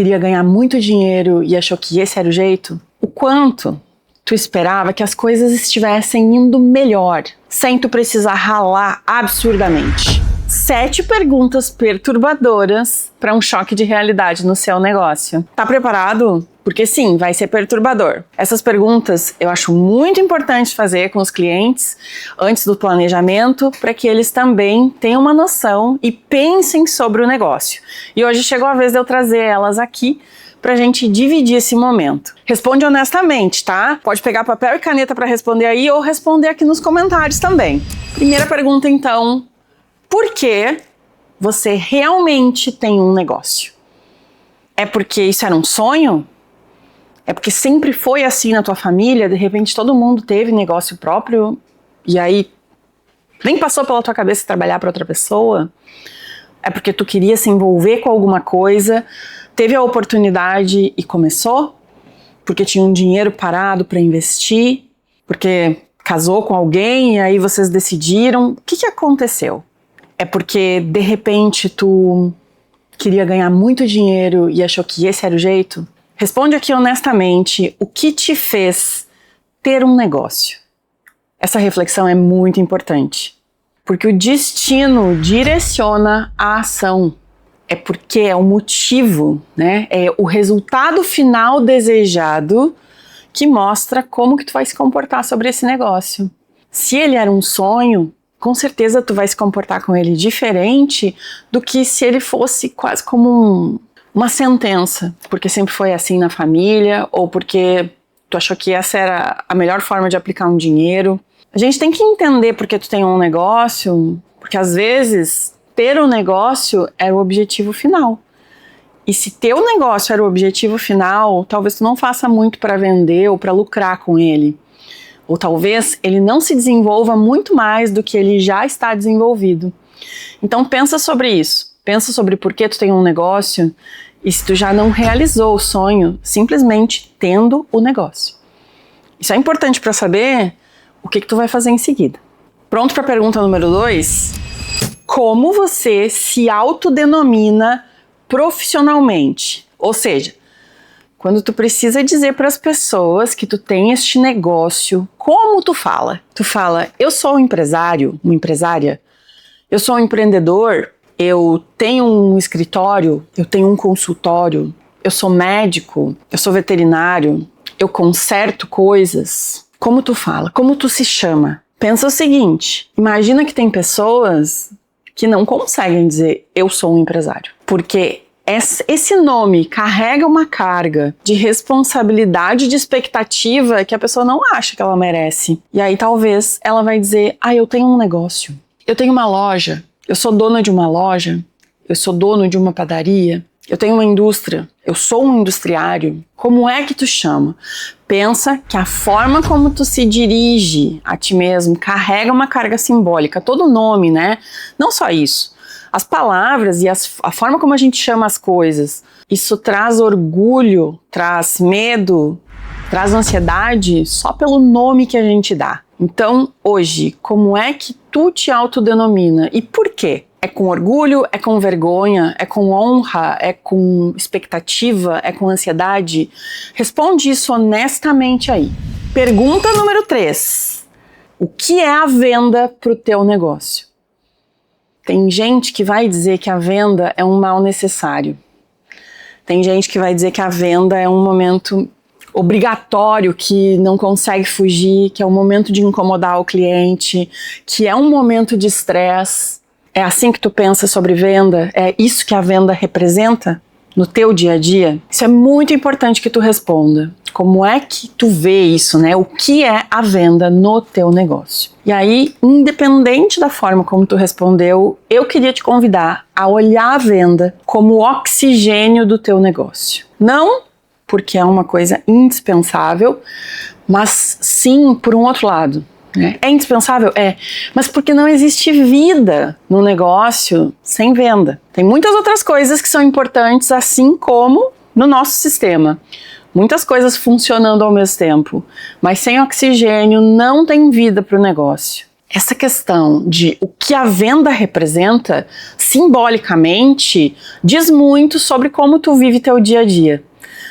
queria ganhar muito dinheiro e achou que esse era o jeito? O quanto tu esperava que as coisas estivessem indo melhor, sem tu precisar ralar absurdamente? 7 perguntas perturbadoras para um choque de realidade no seu negócio. Tá preparado? Porque sim, vai ser perturbador. Essas perguntas eu acho muito importante fazer com os clientes antes do planejamento, para que eles também tenham uma noção e pensem sobre o negócio. E hoje chegou a vez de eu trazer elas aqui pra gente dividir esse momento. Responde honestamente, tá? Pode pegar papel e caneta para responder aí ou responder aqui nos comentários também. Primeira pergunta então: por que você realmente tem um negócio? É porque isso era um sonho? É porque sempre foi assim na tua família? De repente todo mundo teve negócio próprio e aí nem passou pela tua cabeça trabalhar para outra pessoa? É porque tu queria se envolver com alguma coisa, teve a oportunidade e começou? Porque tinha um dinheiro parado para investir? Porque casou com alguém e aí vocês decidiram? O que aconteceu? É porque de repente tu queria ganhar muito dinheiro e achou que esse era o jeito? Responde aqui honestamente o que te fez ter um negócio. Essa reflexão é muito importante, porque o destino direciona a ação. É porque é o motivo, né? É o resultado final desejado que mostra como que tu vai se comportar sobre esse negócio. Se ele era um sonho, com certeza tu vai se comportar com ele diferente do que se ele fosse quase como uma sentença, porque sempre foi assim na família, ou porque tu achou que essa era a melhor forma de aplicar um dinheiro. A gente tem que entender porque tu tem um negócio, porque às vezes ter um negócio era o objetivo final. E se teu negócio era o objetivo final, talvez tu não faça muito para vender ou para lucrar com ele. Ou talvez ele não se desenvolva muito mais do que ele já está desenvolvido. Então pensa sobre isso. Pensa sobre por que tu tem um negócio e se tu já não realizou o sonho simplesmente tendo o negócio. Isso é importante para saber o que tu vai fazer em seguida. Pronto para a pergunta número 2? Como você se autodenomina profissionalmente? Ou seja, quando tu precisa dizer para as pessoas que tu tem este negócio, como tu fala? Tu fala, eu sou um empresário, uma empresária, eu sou um empreendedor, eu tenho um escritório, eu tenho um consultório, eu sou médico, eu sou veterinário, eu conserto coisas. Como tu fala? Como tu se chama? Pensa o seguinte, imagina que tem pessoas que não conseguem dizer eu sou um empresário, porque esse nome carrega uma carga de responsabilidade, de expectativa que a pessoa não acha que ela merece. E aí talvez ela vai dizer, eu tenho um negócio, eu tenho uma loja, eu sou dona de uma loja, eu sou dono de uma padaria, eu tenho uma indústria, eu sou um industriário. Como é que tu chama? Pensa que a forma como tu se dirige a ti mesmo carrega uma carga simbólica, todo nome, né? Não só isso. As palavras e a forma como a gente chama as coisas, isso traz orgulho, traz medo, traz ansiedade só pelo nome que a gente dá. Então, hoje, como é que tu te autodenomina e por quê? É com orgulho, é com vergonha, é com honra, é com expectativa, é com ansiedade? Responde isso honestamente aí. Pergunta número 3. O que é a venda para o teu negócio? Tem gente que vai dizer que a venda é um mal necessário. Tem gente que vai dizer que a venda é um momento obrigatório, que não consegue fugir, que é um momento de incomodar o cliente, que é um momento de estresse. É assim que tu pensa sobre venda? É isso que a venda representa no teu dia a dia? Isso é muito importante que tu responda. Como é que tu vê isso, né? O que é a venda no teu negócio? E aí, independente da forma como tu respondeu, eu queria te convidar a olhar a venda como o oxigênio do teu negócio. Não porque é uma coisa indispensável, mas sim por um outro lado. É indispensável? É, mas porque não existe vida no negócio sem venda. Tem muitas outras coisas que são importantes, assim como no nosso sistema. Muitas coisas funcionando ao mesmo tempo, mas sem oxigênio não tem vida para o negócio. essa questão de o que a venda representa, simbolicamente, diz muito sobre como tu vive teu dia a dia.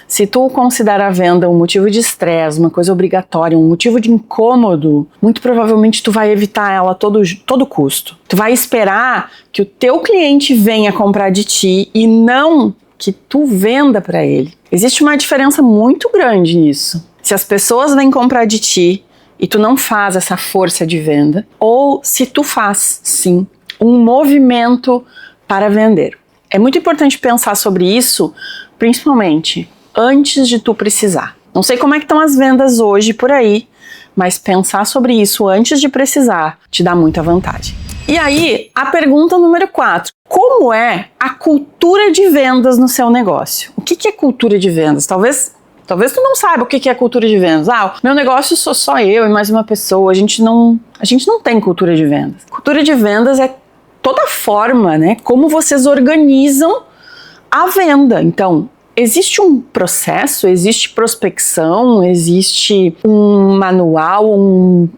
Se tu considera a venda um motivo de estresse, uma coisa obrigatória, um motivo de incômodo, muito provavelmente tu vai evitar ela a todo custo. Tu vai esperar que o teu cliente venha comprar de ti e não que tu venda para ele. Existe uma diferença muito grande nisso. Se as pessoas vêm comprar de ti e tu não faz essa força de venda, ou se tu faz, sim, um movimento para vender. É muito importante pensar sobre isso, principalmente antes de tu precisar. Não sei como é que estão as vendas hoje por aí, mas pensar sobre isso antes de precisar te dá muita vantagem. E aí, a pergunta número 4. Como é a cultura de vendas no seu negócio? O que é cultura de vendas? Talvez tu não saiba o que é cultura de vendas. Meu negócio sou só eu e mais uma pessoa. A gente não tem cultura de vendas. Cultura de vendas é toda a forma, né? Como vocês organizam a venda. Então, existe um processo, existe prospecção, existe um manual, um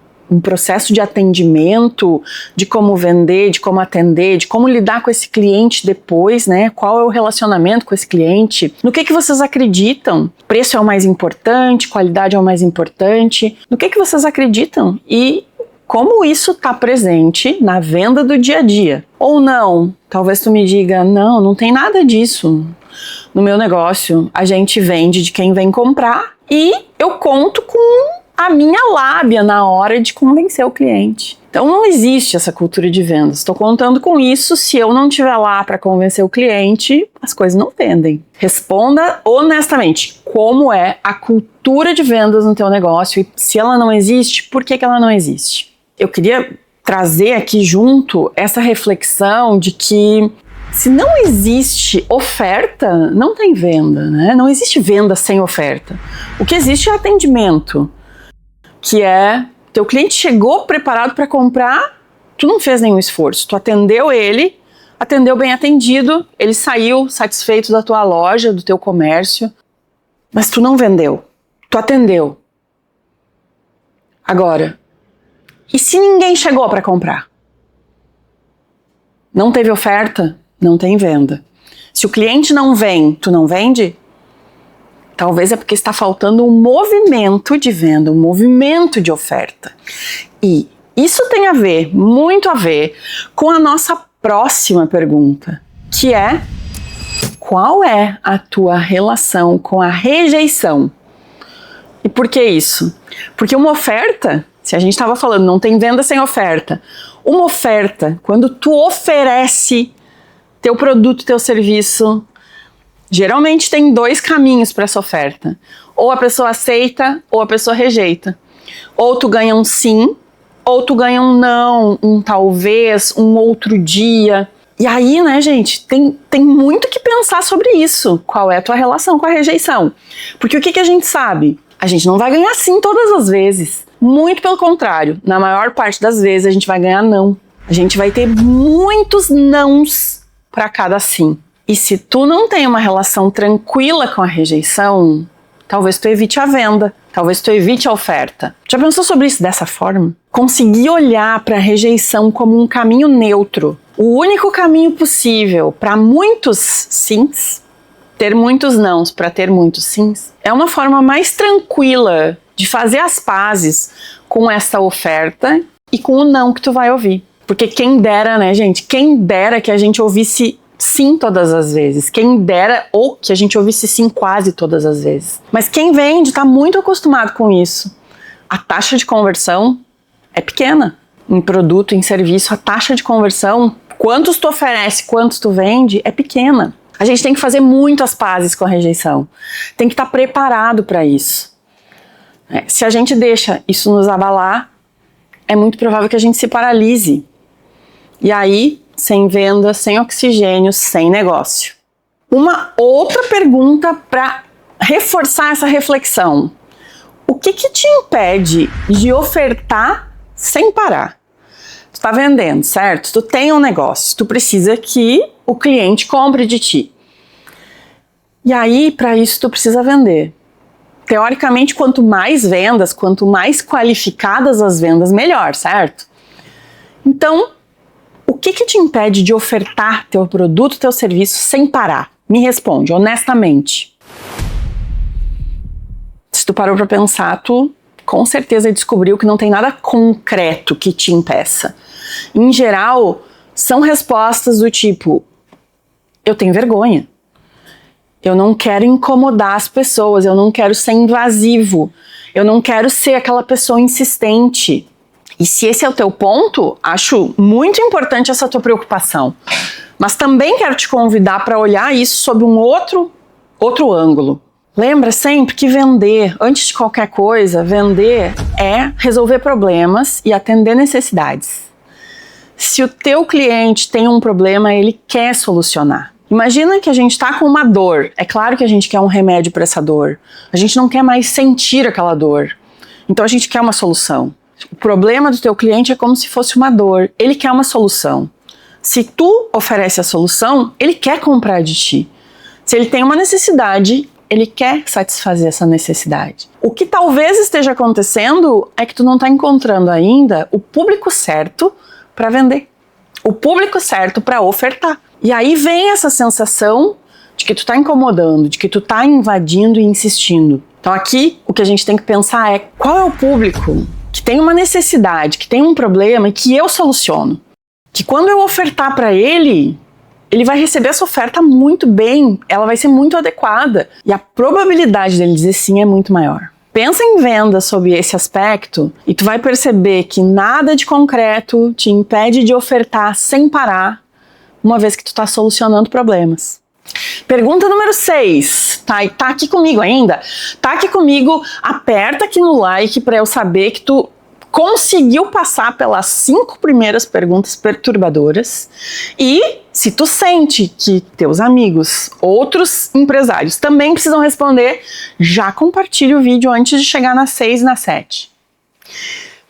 processo de atendimento, de como vender, de como atender, de como lidar com esse cliente depois, né? Qual é o relacionamento com esse cliente? No que vocês acreditam? Preço é o mais importante? Qualidade é o mais importante? No que vocês acreditam? E como isso está presente na venda do dia a dia? Ou não? Talvez tu me diga, não tem nada disso. No meu negócio, a gente vende de quem vem comprar e eu conto com a minha lábia na hora de convencer o cliente. Então não existe essa cultura de vendas. Estou contando com isso, se eu não estiver lá para convencer o cliente, as coisas não vendem. Responda honestamente, como é a cultura de vendas no teu negócio e se ela não existe, por que ela não existe? Eu queria trazer aqui junto essa reflexão de que se não existe oferta, não tem venda, né? Não existe venda sem oferta. O que existe é atendimento, que é, teu cliente chegou preparado para comprar, tu não fez nenhum esforço, tu atendeu ele, atendeu bem atendido, ele saiu satisfeito da tua loja, do teu comércio, mas tu não vendeu, tu atendeu. Agora, e se ninguém chegou para comprar? Não teve oferta? Não tem venda. Se o cliente não vem, tu não vende? Talvez é porque está faltando um movimento de venda, um movimento de oferta. E isso tem a ver, muito a ver, com a nossa próxima pergunta, que é: qual é a tua relação com a rejeição? E por que isso? Porque uma oferta, se a gente estava falando, não tem venda sem oferta. Uma oferta, quando tu oferece teu produto, teu serviço, geralmente tem 2 caminhos para essa oferta. Ou a pessoa aceita, ou a pessoa rejeita. Ou tu ganha um sim, ou tu ganha um não, um talvez, um outro dia. E aí, né, gente, tem muito que pensar sobre isso. Qual é a tua relação com a rejeição? Porque o que a gente sabe? A gente não vai ganhar sim todas as vezes. Muito pelo contrário, na maior parte das vezes a gente vai ganhar não. A gente vai ter muitos nãos para cada sim. E se tu não tem uma relação tranquila com a rejeição, talvez tu evite a venda, talvez tu evite a oferta. Já pensou sobre isso dessa forma? Conseguir olhar para a rejeição como um caminho neutro, o único caminho possível para muitos sims, ter muitos nãos para ter muitos sims, é uma forma mais tranquila de fazer as pazes com essa oferta e com o não que tu vai ouvir. Porque quem dera, né, gente? Quem dera que a gente ouvisse sim todas as vezes. Quem dera ou que a gente ouvisse sim quase todas as vezes. Mas quem vende está muito acostumado com isso. A taxa de conversão é pequena. Em produto, em serviço, a taxa de conversão, quantos tu oferece, quantos tu vende, é pequena. A gente tem que fazer muito as pazes com a rejeição. Tem que estar preparado para isso. Se a gente deixa isso nos abalar, é muito provável que a gente se paralise. E aí, sem venda, sem oxigênio, sem negócio. Uma outra pergunta para reforçar essa reflexão. O que te impede de ofertar sem parar? Tu está vendendo, certo? Tu tem um negócio, tu precisa que o cliente compre de ti. E aí, para isso, tu precisa vender. Teoricamente, quanto mais vendas, quanto mais qualificadas as vendas, melhor, certo? Então, o que te impede de ofertar teu produto, teu serviço sem parar? Me responde, honestamente. Se tu parou para pensar, tu com certeza descobriu que não tem nada concreto que te impeça. Em geral, são respostas do tipo: eu tenho vergonha, eu não quero incomodar as pessoas, eu não quero ser invasivo, eu não quero ser aquela pessoa insistente. E se esse é o teu ponto, acho muito importante essa tua preocupação. Mas também quero te convidar para olhar isso sob um outro ângulo. Lembra sempre que vender, antes de qualquer coisa, vender é resolver problemas e atender necessidades. Se o teu cliente tem um problema, ele quer solucionar. Imagina que a gente está com uma dor. É claro que a gente quer um remédio para essa dor. A gente não quer mais sentir aquela dor. Então a gente quer uma solução. O problema do teu cliente é como se fosse uma dor. Ele quer uma solução. Se tu oferece a solução, ele quer comprar de ti. Se ele tem uma necessidade, ele quer satisfazer essa necessidade. O que talvez esteja acontecendo é que tu não está encontrando ainda o público certo para vender. O público certo para ofertar. E aí vem essa sensação de que tu está incomodando, de que tu está invadindo e insistindo. Então aqui o que a gente tem que pensar é: qual é o público que tem uma necessidade, que tem um problema e que eu soluciono? Que quando eu ofertar para ele, ele vai receber essa oferta muito bem, ela vai ser muito adequada e a probabilidade dele dizer sim é muito maior. Pensa em venda sob esse aspecto e tu vai perceber que nada de concreto te impede de ofertar sem parar, uma vez que tu está solucionando problemas. Pergunta número 6, tá aqui comigo ainda? Tá aqui comigo, aperta aqui no like para eu saber que tu conseguiu passar pelas 5 primeiras perguntas perturbadoras. E se tu sente que teus amigos, outros empresários também precisam responder, já compartilha o vídeo antes de chegar na 6 e na 7.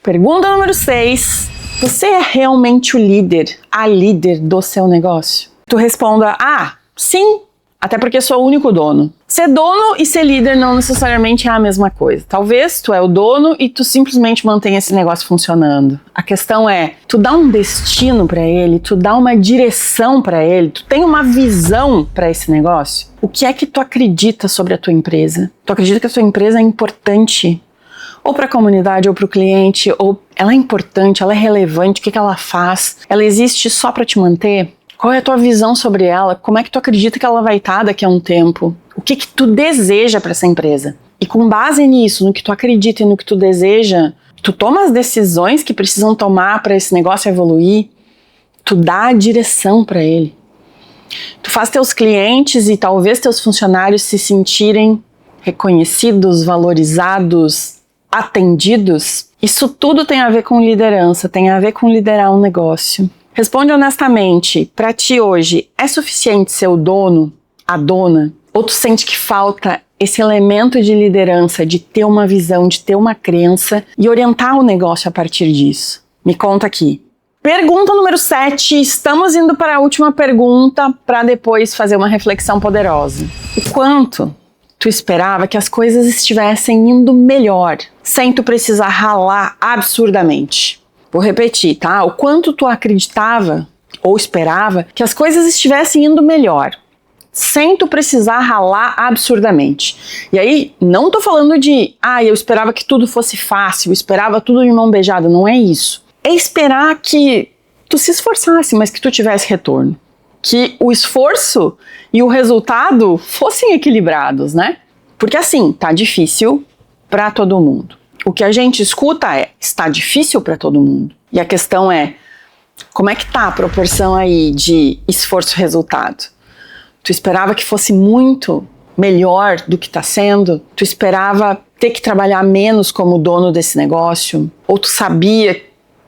Pergunta número 6. Você é realmente o líder, a líder do seu negócio? Tu responda: sim, até porque sou o único dono. Ser dono e ser líder não necessariamente é a mesma coisa. Talvez tu é o dono e tu simplesmente mantém esse negócio funcionando. A questão é, tu dá um destino para ele, tu dá uma direção para ele, tu tem uma visão para esse negócio? O que é que tu acredita sobre a tua empresa? Tu acredita que a tua empresa é importante? Ou para a comunidade, ou para o cliente, ou ela é importante, ela é relevante, o que ela faz? Ela existe só para te manter? Qual é a tua visão sobre ela? Como é que tu acredita que ela vai estar daqui a um tempo? O que tu deseja para essa empresa? E com base nisso, no que tu acredita e no que tu deseja, tu toma as decisões que precisam tomar para esse negócio evoluir, tu dá a direção para ele. Tu faz teus clientes e talvez teus funcionários se sentirem reconhecidos, valorizados, atendidos. Isso tudo tem a ver com liderança, tem a ver com liderar um negócio. Responde honestamente, para ti hoje é suficiente ser o dono, a dona? Ou tu sente que falta esse elemento de liderança, de ter uma visão, de ter uma crença e orientar o negócio a partir disso? Me conta aqui. Pergunta número 7, estamos indo para a última pergunta para depois fazer uma reflexão poderosa. O quanto tu esperava que as coisas estivessem indo melhor, sem tu precisar ralar absurdamente? Vou repetir, tá? O quanto tu acreditava ou esperava que as coisas estivessem indo melhor, sem tu precisar ralar absurdamente. E aí, não tô falando de, eu esperava que tudo fosse fácil, eu esperava tudo de mão beijada, não é isso. É esperar que tu se esforçasse, mas que tu tivesse retorno. Que o esforço e o resultado fossem equilibrados, né? Porque assim, tá difícil para todo mundo. O que a gente escuta é, está difícil para todo mundo. E a questão é, como é que tá a proporção aí de esforço-resultado? Tu esperava que fosse muito melhor do que está sendo? Tu esperava ter que trabalhar menos como dono desse negócio? Ou tu sabia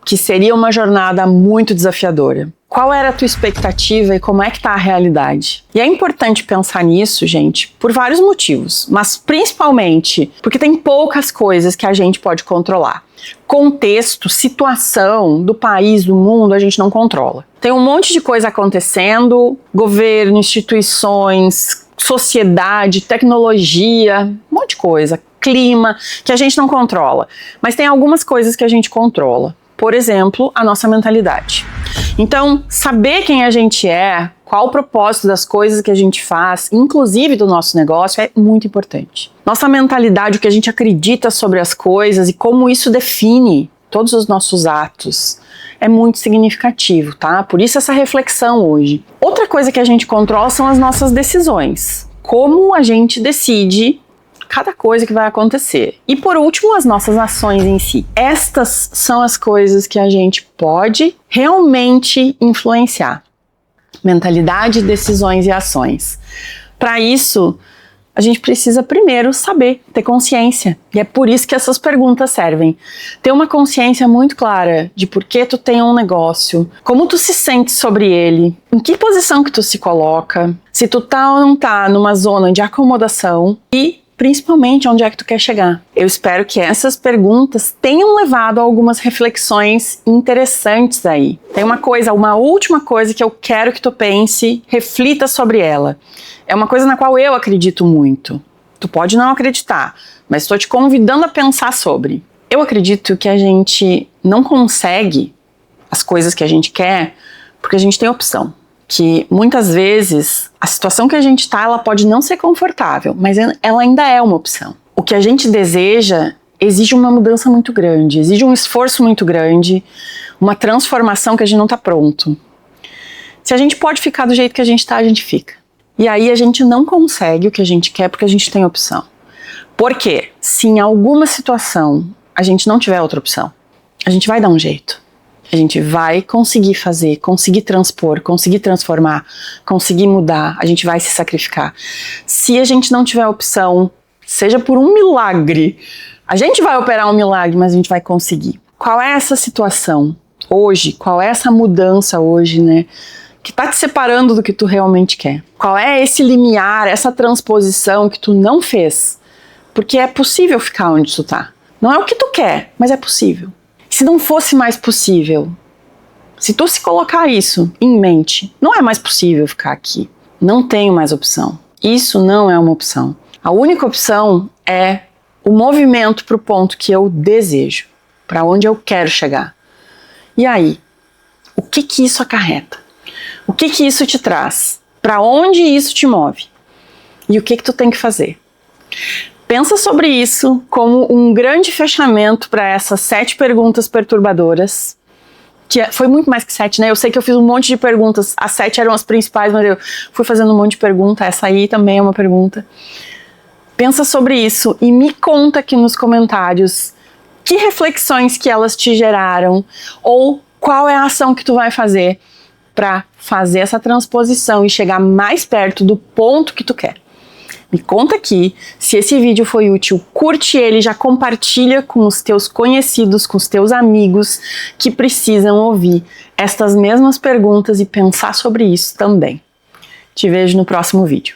que seria uma jornada muito desafiadora? Qual era a tua expectativa e como é que está a realidade? E é importante pensar nisso, gente, por vários motivos, mas principalmente porque tem poucas coisas que a gente pode controlar. Contexto, situação do país, do mundo, a gente não controla. Tem um monte de coisa acontecendo, governo, instituições, sociedade, tecnologia, um monte de coisa, clima, que a gente não controla. Mas tem algumas coisas que a gente controla. por exemplo, a nossa mentalidade. Então, saber quem a gente é, qual o propósito das coisas que a gente faz, inclusive do nosso negócio, é muito importante. Nossa mentalidade, o que a gente acredita sobre as coisas e como isso define todos os nossos atos, é muito significativo, tá? Por isso essa reflexão hoje. Outra coisa que a gente controla são as nossas decisões. Como a gente decide cada coisa que vai acontecer. E por último, as nossas ações em si. Estas são as coisas que a gente pode realmente influenciar. Mentalidade, decisões e ações. Para isso, a gente precisa primeiro saber, ter consciência. E é por isso que essas perguntas servem. Ter uma consciência muito clara de por que tu tem um negócio, como tu se sente sobre ele, em que posição que tu se coloca, se tu tá ou não tá numa zona de acomodação e principalmente onde é que tu quer chegar. Eu espero que essas perguntas tenham levado a algumas reflexões interessantes aí. Tem uma última coisa que eu quero que tu pense, reflita sobre ela. É uma coisa na qual eu acredito muito. Tu pode não acreditar, mas estou te convidando a pensar sobre. Eu acredito que a gente não consegue as coisas que a gente quer porque a gente tem opção. Que muitas vezes a situação que a gente está, ela pode não ser confortável, mas ela ainda é uma opção. O que a gente deseja exige uma mudança muito grande, exige um esforço muito grande, uma transformação que a gente não está pronto. Se a gente pode ficar do jeito que a gente está, a gente fica. E aí a gente não consegue o que a gente quer porque a gente tem opção. Por quê? Se em alguma situação a gente não tiver outra opção, a gente vai dar um jeito. A gente vai conseguir fazer, conseguir transpor, conseguir transformar, conseguir mudar, a gente vai se sacrificar. Se a gente não tiver opção, seja por um milagre, a gente vai operar um milagre, mas a gente vai conseguir. Qual é essa situação hoje? Qual é essa mudança hoje, né? Que tá te separando do que tu realmente quer? Qual é esse limiar, essa transposição que tu não fez? Porque é possível ficar onde tu tá. Não é o que tu quer, mas é possível. Se não fosse mais possível, se tu se colocar isso em mente, não é mais possível ficar aqui. Não tenho mais opção. Isso não é uma opção. A única opção é o movimento para o ponto que eu desejo, para onde eu quero chegar. E aí, o que isso acarreta? O que isso te traz? Para onde isso te move? E o que tu tem que fazer? Pensa sobre isso como um grande fechamento para essas 7 perguntas perturbadoras, que foi muito mais que 7, né? Eu sei que eu fiz um monte de perguntas, as 7 eram as principais, mas eu fui fazendo um monte de perguntas, essa aí também é uma pergunta. Pensa sobre isso e me conta aqui nos comentários que reflexões que elas te geraram ou qual é a ação que tu vai fazer para fazer essa transposição e chegar mais perto do ponto que tu quer. Me conta aqui, se esse vídeo foi útil, curte ele, já compartilha com os teus conhecidos, com os teus amigos que precisam ouvir estas mesmas perguntas e pensar sobre isso também. Te vejo no próximo vídeo.